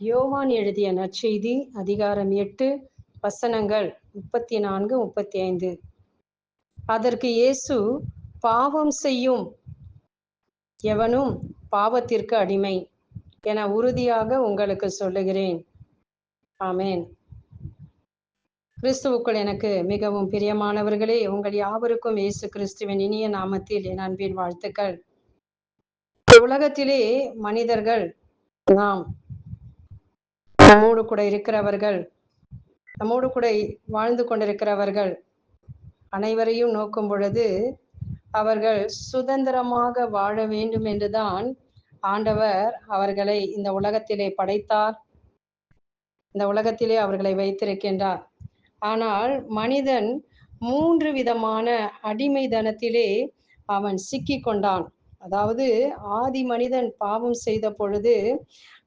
யோவான் எழுதிய நற்செய்தி அதிகாரம் 8 வசனங்கள் 34-35. அதற்கு இயேசு, பாவம் செய்யும் எவனும் பாவத்திற்கு அடிமை என உறுதியாக உங்களுக்கு சொல்லுகிறேன். ஆமென். கிறிஸ்துவுக்குள் எனக்கு மிகவும் பிரியமானவர்களே, உங்கள் யாவருக்கும் இயேசு கிறிஸ்துவின் இனிய நாமத்தில் என் அன்பின் வாழ்த்துக்கள். உலகத்திலே மனிதர்கள், நாம் நம்மோடு கூட இருக்கிறவர்கள், நம்மோடு கூட வாழ்ந்து கொண்டிருக்கிறவர்கள் அனைவரையும் நோக்கும் பொழுது அவர்கள் சுதந்திரமாக வாழ வேண்டும் என்றுதான் ஆண்டவர் அவர்களை இந்த உலகத்திலே படைத்தார், இந்த உலகத்திலே அவர்களை வைத்திருக்கின்றார். ஆனால் மனிதன் 3 விதமான அடிமைதனத்திலே அவன் சிக்கி கொண்டான். அதாவது ஆதி மனிதன் பாவம் செய்த பொழுது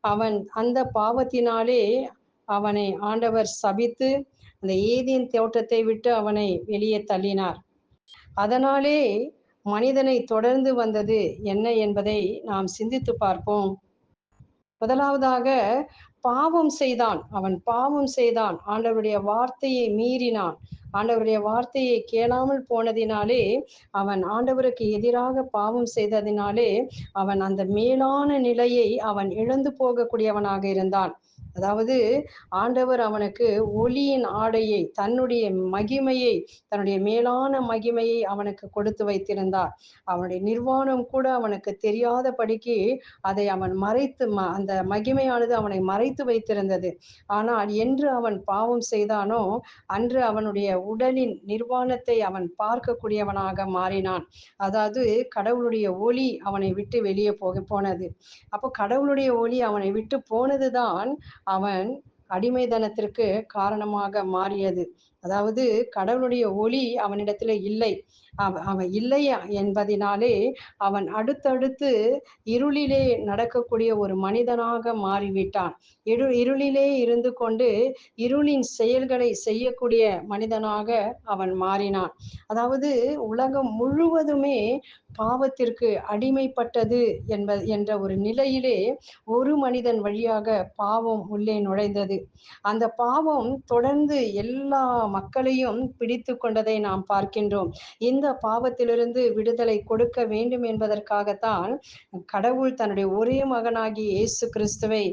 அவன் அந்த பாவத்தினாலே அவனை ஆண்டவர் சபித்து அந்த ஏதேன் தோட்டத்தை விட்டு அவனை வெளியே தள்ளினார். அதனாலே மனிதனை தொடர்ந்து வந்தது என்ன என்பதை நாம் சிந்தித்து பார்ப்போம். முதலாவதாக பாவம் செய்தான். அவன் பாவம் செய்தான், ஆண்டவருடைய வார்த்தையை மீறினான். ஆண்டவருடைய வார்த்தையை கேளாமல் போனதினாலே, அவன் ஆண்டவருக்கு எதிராக பாவம் செய்ததினாலே அவன் அந்த மேலான நிலையை அவன் இழந்து போகக்கூடியவனாக இருந்தான். அதாவது ஆண்டவர் அவனுக்கு ஒளியின் ஆடையை, தன்னுடைய மகிமையை, தன்னுடைய மேலான மகிமையை அவனுக்கு கொடுத்து வைத்திருந்தார். அவனுடைய நிர்வாணம் கூட அவனுக்கு தெரியாதபடிக்கு அதை அவன் மறைத்து, அந்த மகிமையானது அவனை மறைத்து வைத்திருந்தது. ஆனால் என்று அவன் பாவம் செய்தானோ அன்று அவனுடைய உடலின் நிர்வாணத்தை அவன் பார்க்கக்கூடியவனாக மாறினான். அதாவது கடவுளுடைய ஒளி அவனை விட்டு வெளியே போனது. அப்போ கடவுளுடைய ஒளி அவனை விட்டு போனதுதான் அவன் அடிமைதனத்திற்கு காரணமாக மாறியது. அதாவது கடவுளுடைய ஒளி அவனிடத்தில் இல்லை. அவன் இல்லை என்பதினாலே அவன் அடுத்தடுத்து இருளிலே நடக்கக்கூடிய ஒரு மனிதனாக மாறிவிட்டான். இருளிலே இருந்து கொண்டு இருளின் செயல்களை செய்யக்கூடிய மனிதனாக அவன் மாறினான். அதாவது உலகம் முழுவதுமே பாவத்திற்கு அடிமைப்பட்டது என்ற ஒரு நிலையிலே ஒரு மனிதன் வழியாக பாவம் உள்ளே நுழைந்தது. அந்த பாவம் தொடர்ந்து எல்லா மக்களையும் பிடித்து கொண்டதை நாம் பார்க்கின்றோம். இந்த பாவத்திலிருந்து விடுதலை கொடுக்க வேண்டும் என்பதற்காகத்தான் கடவுள் தன்னுடைய ஒரே மகனாகிய இயேசு கிறிஸ்துவை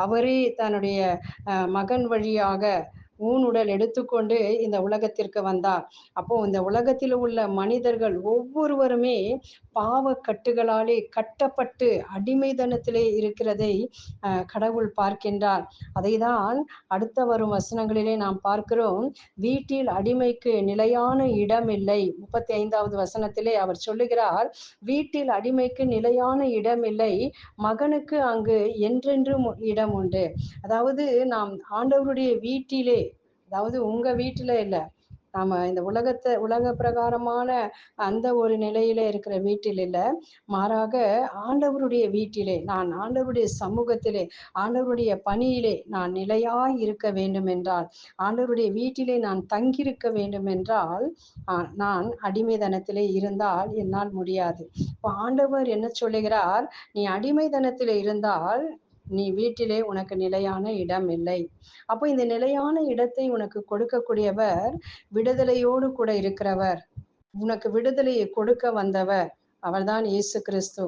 அவரே தன்னுடைய மகன் வழியாக ஊனுடல் எடுத்துக்கொண்டு இந்த உலகத்திற்கு வந்தார். அப்போ இந்த உலகத்தில் உள்ள மனிதர்கள் ஒவ்வொருவருமே பாவ கட்டுகளாலே கட்டப்பட்டு அடிமைதனத்திலே இருக்கிறதை கடவுள் பார்க்கின்றார். அதைதான் அடுத்த வரும் வசனங்களிலே நாம் பார்க்கிறோம். வீட்டில் அடிமைக்கு நிலையான இடம் இல்லை. 35வது வசனத்திலே அவர் சொல்லுகிறார், வீட்டில் அடிமைக்கு நிலையான இடம் இல்லை, மகனுக்கு அங்கு என்றென்றும் இடம் உண்டு. அதாவது நாம் ஆண்டவருடைய வீட்டிலே, அதாவது உங்க வீட்டில இல்லை, நாம இந்த உலக பிரகாரமான அந்த ஒரு நிலையில இருக்கிற வீட்டில் இல்லை, மாறாக ஆண்டவருடைய வீட்டிலே, நான் ஆண்டவருடைய சமூகத்திலே, ஆண்டவருடைய பணியிலே நான் நிலையாய் இருக்க வேண்டும் என்றால், ஆண்டவருடைய வீட்டிலே நான் தங்கியிருக்க வேண்டும் என்றால், நான் அடிமைதனத்திலே இருந்தால் என்னால் முடியாது. இப்போ ஆண்டவர் என்ன சொல்லுகிறார், நீ அடிமைதனத்திலே இருந்தால் நீ வீட்டிலே உனக்கு நிலையான இடம் இல்லை. அப்போ இந்த நிலையான இடத்தை உனக்கு கொடுக்கக்கூடியவர், விடுதலையோடு கூட இருக்கிறவர், உனக்கு விடுதலையை கொடுக்க வந்தவர் அவர்தான் இயேசு கிறிஸ்து.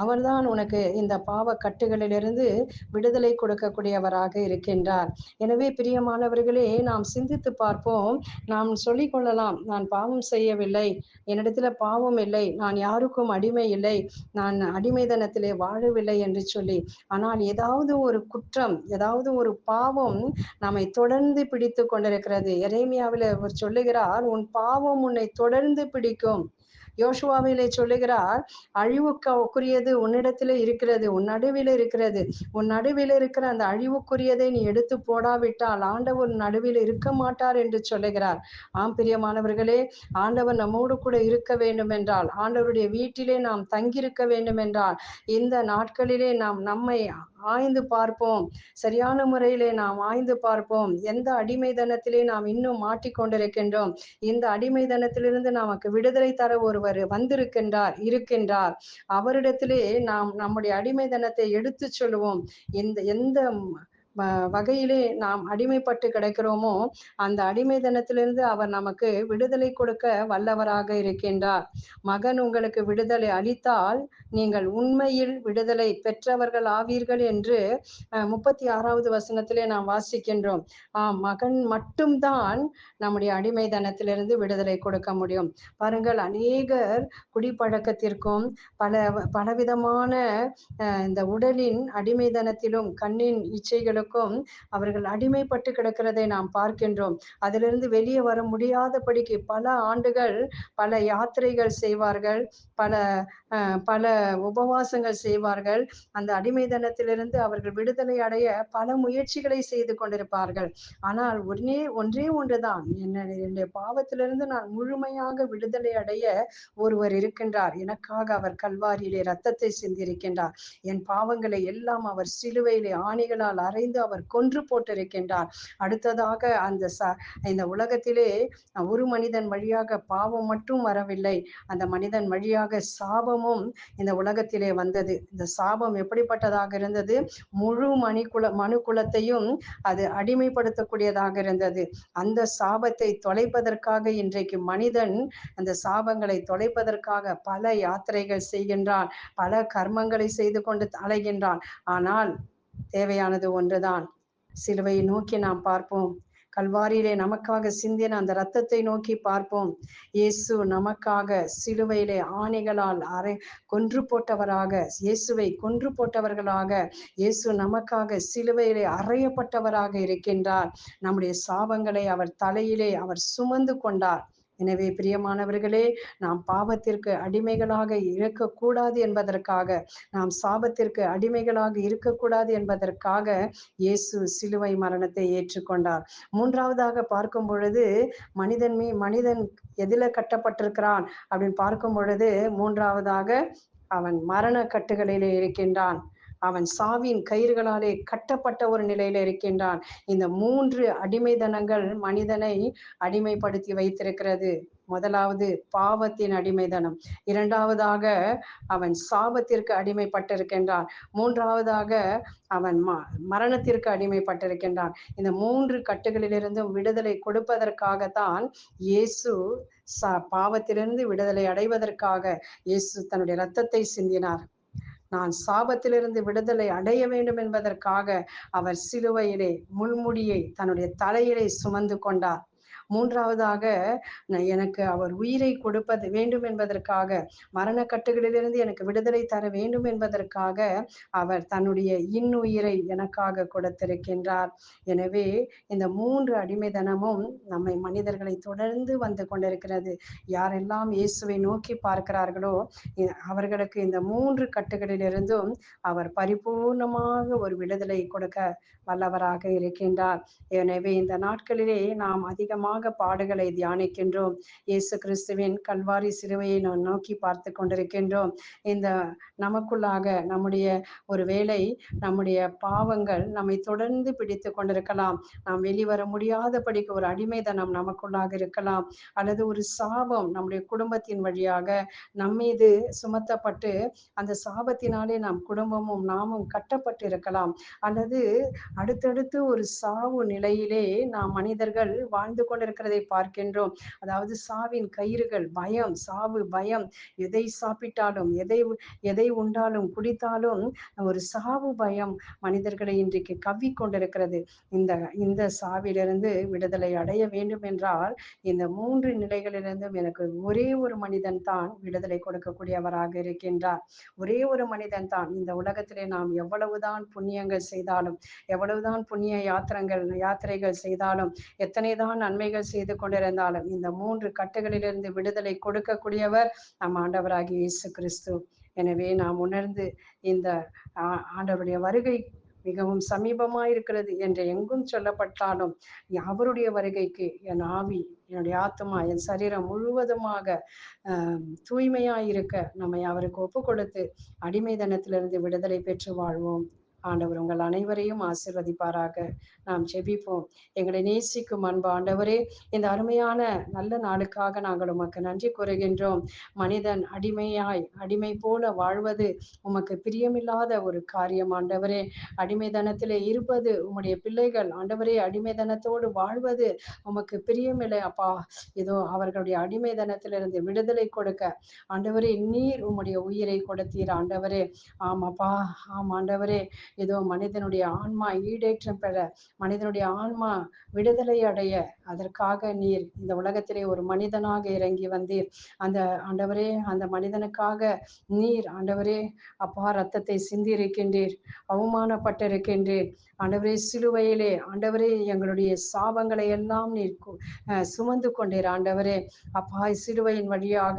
அவர்தான் உனக்கு இந்த பாவ கட்டுகளிலிருந்து விடுதலை கொடுக்கக்கூடியவராக இருக்கின்றார். எனவே பிரியமானவர்களே, நாம் சிந்தித்து பார்ப்போம். நாம் சொல்லிக் கொள்ளலாம், நான் பாவம் செய்யவில்லை, என்னிடத்துல பாவம் இல்லை, நான் யாருக்கும் அடிமை இல்லை, நான் அடிமைதனத்திலே வாழவில்லை என்று சொல்லி. ஆனால் ஏதாவது ஒரு குற்றம், ஏதாவது ஒரு பாவம் நம்மை தொடர்ந்து பிடித்து கொண்டிருக்கிறது. எரேமியாவில் அவர் சொல்லுகிறார், உன் பாவம் உன்னை தொடர்ந்து பிடிக்கும். யோசுவாவிலே சொல்லுகிறார், அழிவுக்குரியது உன்னிடத்திலே இருக்கிறது, உன் நடுவில் இருக்கிறது, உன் நடுவில் இருக்கிற அந்த அழிவுக்குரியதை நீ எடுத்து போடாவிட்டால் ஆண்டவர் நடுவில் இருக்க மாட்டார் என்று சொல்லுகிறார். ஆம் பிரியமானவர்களே, ஆண்டவர் நம்மோடு கூட இருக்க வேண்டும் என்றால், ஆண்டவருடைய வீட்டிலே நாம் தங்கியிருக்க வேண்டும் என்றால், இந்த நாட்களிலே நாம் நம்மை ஆய்ந்து பார்ப்போம். சரியான முறையிலே நாம் ஆய்ந்து பார்ப்போம். எந்த அடிமைதனத்திலே நாம் இன்னும் மாட்டிக்கொண்டிருக்கின்றோம், இந்த அடிமைதனத்திலிருந்து நமக்கு விடுதலை தர ஒருவர் இருக்கின்றார். அவரிடத்திலே நாம் நம்முடைய அடிமைதனத்தை எடுத்து சொல்லுவோம். எந்த வகையிலே நாம் அடிமைப்பட்டு கிடக்கிறோமோ, அந்த அடிமைத்தனத்திலிருந்து அவர் நமக்கு விடுதலை கொடுக்க வல்லவராக இருக்கின்றார். மகன் உங்களுக்கு விடுதலை அளித்தால் நீங்கள் உண்மையில் விடுதலை பெற்றவர்கள் ஆவீர்கள் என்று 36வது வசனத்திலே நாம் வாசிக்கின்றோம். மகன் மட்டும்தான் நம்முடைய அடிமைத்தனத்திலிருந்து விடுதலை கொடுக்க முடியும். பாருங்கள், அநேகர் குடிப்பழக்கத்திற்கும் பலவிதமான இந்த உடலின் அடிமைத்தனத்திலும் கண்ணின் இச்சைகளுக்கும் அவர்கள் அடிமைப்பட்டு கிடக்கிறதை நாம் பார்க்கின்றோம். அதிலிருந்து வெளியே வர முடியாதபடிக்கு பல ஆண்டுகள் பல யாத்திரைகள் செய்வார்கள், பல பல உபவாசங்கள் செய்வார்கள். அந்த அடிமைத்தனத்திலிருந்து அவர்கள் விடுதலை அடைய பல முயற்சிகளை செய்து கொண்டிருப்பார்கள். ஆனால் ஒன்றே ஒன்றுதான், என்னுடைய பாவத்திலிருந்து நான் முழுமையாக விடுதலை அடைய ஒருவர் இருக்கின்றார். எனக்காக அவர் கல்வாரியிலே இரத்தத்தை சிந்திருக்கின்றார். என் பாவங்களை எல்லாம் அவர் சிலுவையிலே ஆணிகளால் அறைந்து அவர் கொன்று போட்டிருக்கின்றார். அடுத்ததாக இந்த உலகத்திலே ஒரு மனிதன் வழியாக பாவம் மட்டும் வரவில்லை, அந்த மனிதன் வழியாக சாபமும் இந்த உலகத்திலே வந்தது. இந்த சாபம் எப்படிப்பட்டதாக இருந்தது? முழு மனு குலத்தையும் அது அடிமைப்படுத்தக்கூடியதாக இருந்தது. அந்த சாபத்தை தொலைப்பதற்காக இன்றைக்கு மனிதன் அந்த சாபங்களை தொலைப்பதற்காக பல யாத்திரைகள் செய்கின்றான், பல கர்மங்களை செய்து கொண்டு அலைகின்றான். ஆனால் தேவையானது ஒன்றுதான். சிலுவையை நோக்கி நாம் பார்ப்போம். கல்வாரியிலே நமக்காக சிந்தின அந்த இரத்தத்தை நோக்கி பார்ப்போம். இயேசு நமக்காக சிலுவையிலே ஆணிகளால் கொன்று போட்டவராக, இயேசுவை கொன்று போட்டவர்களாக, இயேசு நமக்காக சிலுவையிலே அறையப்பட்டவராக இருக்கின்றார். நம்முடைய சாபங்களை அவர் தலையிலே அவர் சுமந்து கொண்டார். எனவே பிரியமானவர்களே, நாம் பாவத்திற்கு அடிமைகளாக இருக்கக்கூடாது என்பதற்காக, நாம் சாபத்திற்கு அடிமைகளாக இருக்கக்கூடாது என்பதற்காக இயேசு சிலுவை மரணத்தை ஏற்றுக்கொண்டார். மூன்றாவதாக பார்க்கும் பொழுது, மனிதன் எதில கட்டப்பட்டிருக்கிறான் அப்படின்னு பார்க்கும் பொழுது, மூன்றாவதாக அவன் மரண கட்டுகளிலே இருக்கின்றான். அவன் சாவின் கயிறுகளாலே கட்டப்பட்ட ஒரு நிலையில இருக்கின்றான். இந்த 3 அடிமைதனங்கள் மனிதனை அடிமைப்படுத்தி வைத்திருக்கிறது. முதலாவது பாவத்தின் அடிமைதனம், இரண்டாவதாக அவன் சாபத்திற்கு அடிமைப்பட்டிருக்கின்றான், மூன்றாவதாக அவன் மரணத்திற்கு அடிமைப்பட்டிருக்கின்றான். இந்த 3 கட்டுகளிலிருந்தும் விடுதலை கொடுப்பதற்காகத்தான் இயேசு பாவத்திலிருந்து விடுதலை அடைவதற்காக இயேசு தன்னுடைய இரத்தத்தை சிந்தினார். நான் சாபத்திலிருந்து விடுதலை அடைய வேண்டும் என்பதற்காக அவர் சிலுவையிலே முள்முடியை தன்னுடைய தலையிலே சுமந்து கொண்டார். மூன்றாவதாக எனக்கு அவர் உயிரை கொடுப்பது வேண்டும் என்பதற்காக, மரணக்கட்டுகளிலிருந்து எனக்கு விடுதலை தர வேண்டும் என்பதற்காக அவர் தன்னுடைய இன்னுயிரை எனக்காக கொடுத்திருக்கின்றார். எனவே இந்த 3 அடிமைதனமும் நம்மை மனிதர்களை தொடர்ந்து வந்து கொண்டிருக்கிறது. யாரெல்லாம் இயேசுவை நோக்கி பார்க்கிறார்களோ அவர்களுக்கு இந்த 3 கட்டுகளிலிருந்தும் அவர் பரிபூர்ணமாக ஒரு விடுதலை கொடுக்க வல்லவராக இருக்கின்றார். எனவே இந்த நாட்களிலே நாம் அதிகமாக பாடுகளை தியானிக்கின்றோம். இயேசு கிறிஸ்துவின் கல்வாரி சிலுவையை நாம் நோக்கி பார்த்து கொண்டிருக்கின்றோம். இந்த நமக்குள்ளாக நம்முடைய ஒருவேளை நம்முடைய பாவங்கள் நம்மை தொடர்ந்து பிடித்து கொண்டிருக்கலாம். நாம் வெளிவர முடியாதபடிக்கு ஒரு அடிமைத்தனம் நமக்குள்ளாக இருக்கலாம், அல்லது ஒரு சாபம் நம்முடைய குடும்பத்தின் வழியாக நம்மீது சுமத்தப்பட்டு அந்த சாபத்தினாலே நாம் குடும்பமும் நாமும் கட்டப்பட்டு இருக்கலாம், அல்லது அடுத்தடுத்து ஒரு சாவு நிலையிலே நாம் மனிதர்கள் வாழ்ந்து கொண்டிருக்கிறதை பார்க்கின்றோம். அதாவது சாவின் கயிறுகள், பயம், சாவு பயம், எதை சாப்பிட்டாலும் எதை உண்டாலும் குடித்தாலும் ஒரு சாவு பயம் மனிதர்களை இன்றைக்கு கவ்வி கொண்டிருக்கிறது. இந்த சாவிலிருந்து விடுதலை அடைய வேண்டும் என்றால் இந்த 3 நிலைகளிலிருந்தும் எனக்கு ஒரே ஒரு மனிதன் தான் விடுதலை கொடுக்கக்கூடியவராக இருக்கின்றார். ஒரே ஒரு மனிதன் தான். இந்த உலகத்திலே நாம் எவ்வளவுதான் புண்ணியங்கள் செய்தாலும், எவ்வளவுதான் புண்ணிய யாத்திரைகள் செய்தாலும், எத்தனைதான் நன்மைகள் செய்து கொண்டிருந்தாலும், இந்த 3 கட்டுகளிலிருந்து விடுதலை கொடுக்கக்கூடியவர் நம் ஆண்டவராகிய இயேசு கிறிஸ்து. எனவே நாம் உணர்ந்து இந்த ஆண்டவருடைய வருகை மிகவும் சமீபமாயிருக்கிறது என்று எங்கும் சொல்லப்பட்டாலும், அவருடைய வருகைக்கு என் ஆவி, என்னுடைய ஆத்மா, என் சரீரம் முழுவதுமாக தூய்மையாயிருக்க நம்மை அவருக்கு ஒப்பு கொடுத்து அடிமைத்தனத்திலிருந்து விடுதலை பெற்று வாழ்வோம். ஆண்டவர் உங்கள் அனைவரையும் ஆசீர்வதிப்பாராக. நாம் ஜெபிப்போம். எங்களை நேசிக்கும் அன்பு ஆண்டவரே, இந்த அருமையான நல்ல நாளுக்காக நாங்கள் உமக்கு நன்றி கூறுகின்றோம். மனிதன் அடிமை போல வாழ்வது உமக்கு பிரியமில்லாத ஒரு காரியம் ஆண்டவரே. அடிமைதனத்திலே இருப்பது உம்முடைய பிள்ளைகள் ஆண்டவரே, அடிமைதனத்தோடு வாழ்வது உமக்கு பிரியமில்லை அப்பா. இதோ அவர்களுடைய அடிமைதனத்திலிருந்து விடுதலை கொடுக்க ஆண்டவரே, நீர் உம்முடைய உயிரை கொடுத்தீர் ஆண்டவரே. ஆமாப்பா, ஆம் ஆண்டவரே. இதோ மனிதனுடைய ஆன்மா ஈடேற்றம் பெற, மனிதனுடைய ஆன்மா விடுதலை அடைய, அதற்காக நீர் இந்த உலகத்திலே ஒரு மனிதனாக இறங்கி வந்தீர். அந்த ஆண்டவரே, அந்த மனிதனுக்காக நீர் ஆண்டவரே அப்பா ரத்தத்தை சிந்தியிருக்கின்றீர், அவமானப்பட்டிருக்கின்றீர் ஆண்டவரே. சிலுவையிலே ஆண்டவரே எங்களுடைய சாபங்களை எல்லாம் நீர் சுமந்து கொண்டீர் ஆண்டவரே. அப்பா, சிலுவையின் வழியாக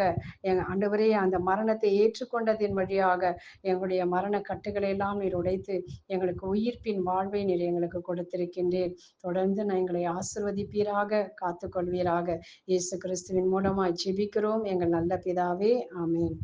ஆண்டவரே அந்த மரணத்தை ஏற்றுக்கொண்டதின் வழியாக எங்களுடைய மரண கட்டுகளை எல்லாம் நீர் உடைத்து எங்களுக்கு உயிர்ப்பின் வாழ்வை நீர் எங்களுக்கு கொடுத்திருக்கின்றீர். தொடர்ந்து எங்களை ஆசிர்வதிப்பீராக, காத்துக்கொள்வீராக. இயேசு கிறிஸ்துவின் மூலமாய் ஜெபிக்கிறோம் எங்கள் நல்ல பிதாவே, ஆமென்.